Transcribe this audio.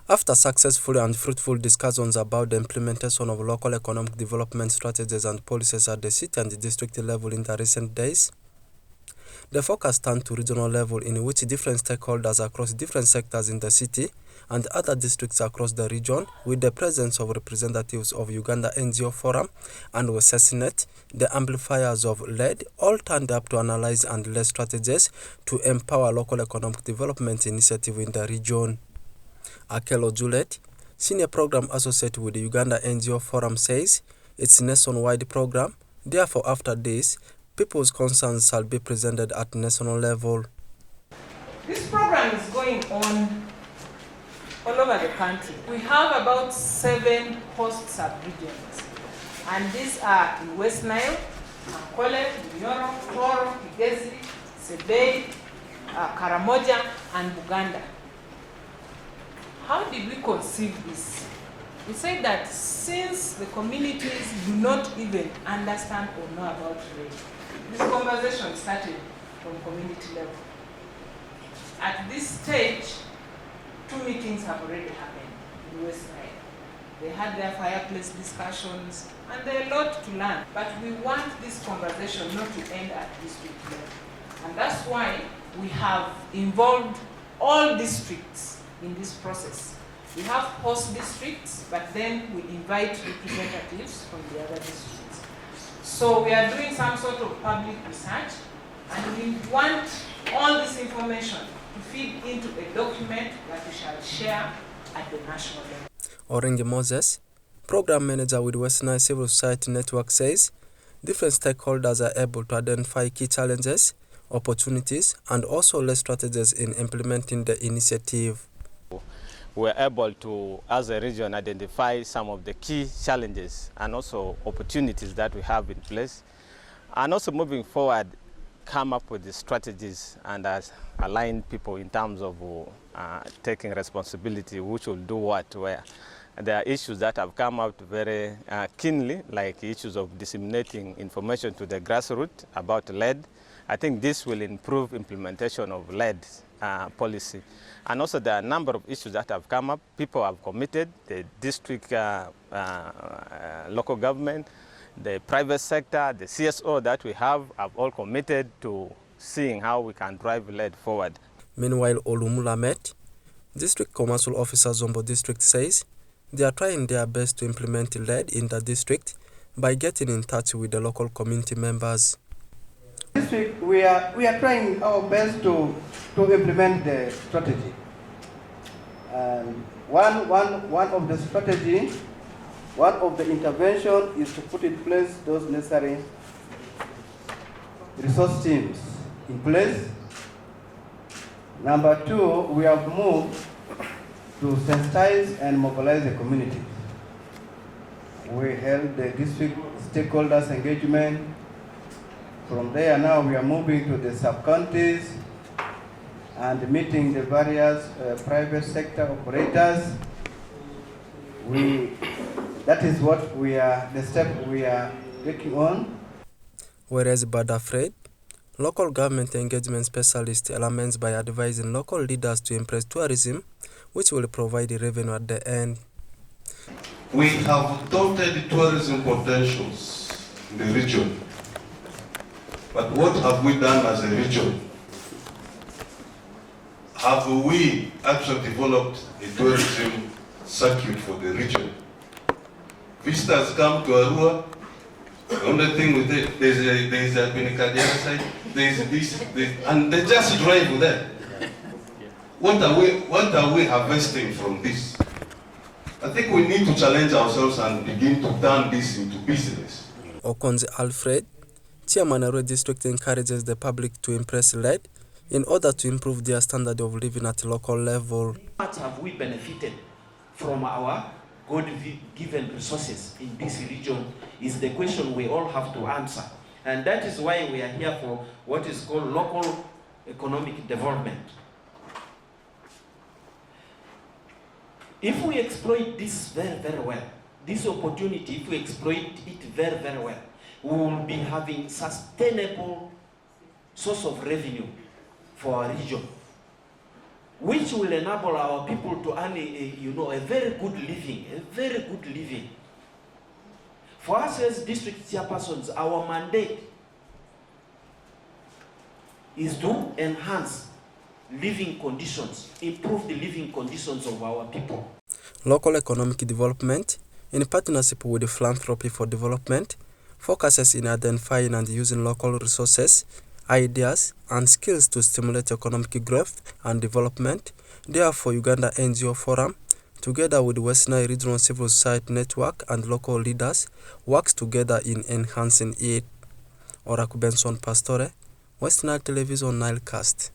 After successful and fruitful discussions about the implementation of local economic development strategies and policies at the city and the district level in the recent days, the focus turned to regional level, in which different stakeholders across different sectors in the city and other districts across the region, with the presence of representatives of Uganda NGO Forum and Westnile, the amplifiers of LED, all turned up to analyze and lay strategies to empower local economic development initiative in the region. Akelo Juliet, Senior Program Associate with the Uganda NGO Forum, says it's a nationwide program. Therefore, after this, people's concerns shall be presented at national level. This program is going on all over the country. We have about 7 host sub-regions, and these are in Westnile, Ankole, Nyoro, Toro, Kigezi, Sebei, Karamoja, and Buganda. How did we conceive this? We said that since the communities do not even understand or know about trade, this conversation started from community level. At this stage, 2 meetings have already happened in Westnile. They had their fireplace discussions, and there are a lot to learn. But we want this conversation not to end at district level. And that's why we have involved all districts in this process. We have host districts, but then we invite representatives from the other districts. So we are doing some sort of public research, and we want all this information to feed into a document that we shall share at the national level. Orange Moses, Program Manager with Westnile Civil Society Network, says different stakeholders are able to identify key challenges, opportunities, and also lay strategies in implementing the initiative. We're able to, as a region, identify some of the key challenges and also opportunities that we have in place, and also moving forward, come up with the strategies and align people in terms of taking responsibility, which will do what, where. There are issues that have come out very keenly, like issues of disseminating information to the grassroots about lead. I think this will improve implementation of lead policy. And also there are a number of issues that have come up. People have committed, the district, local government, the private sector, the CSO that we have all committed to seeing how we can drive lead forward. Meanwhile, Olumula Met, District Commercial Officer Zombo District, says they are trying their best to implement lead in the district by getting in touch with the local community members. This week we are trying our best to implement the strategy. One of the strategy, one of the intervention is to put in place those necessary resource teams in place. Number 2, we have moved to sensitize and mobilize the community. We held the district stakeholders engagement. From there now we are moving to the sub-counties and meeting the various private sector operators. That is what the step we are taking on. Whereas Bada Fred, local government engagement specialist, elements by advising local leaders to impress tourism, which will provide the revenue at the end. We have touted tourism potentials in the region. But what have we done as a region? Have we actually developed a tourism circuit for the region? Visitors come to Arua. The only thing with it, there's a Benicadiana side, there's this, and they just drive there. What are we harvesting from this? I think we need to challenge ourselves and begin to turn this into business. Okonze Alfred, Chairman Arua District, encourages the public to impress lead in order to improve their standard of living at local level. How much have we benefited from our God-given resources in this region is the question we all have to answer. And that is why we are here for what is called local economic development. If we exploit this very, very well, this opportunity, if we exploit it very, very well, we will be having sustainable source of revenue for our region. which will enable our people to earn a very good living, For us as district chairpersons, our mandate is to enhance living conditions, improve the living conditions of our people. Local economic development, in partnership with the Philanthropy for Development, focuses in identifying and using local resources, ideas, and skills to stimulate economic growth and development. Therefore, Uganda NGO Forum, together with the Westnile Regional Civil Society Network and local leaders, works together in enhancing it. Oraku Benson Pastore, Westnile Television Nilecast.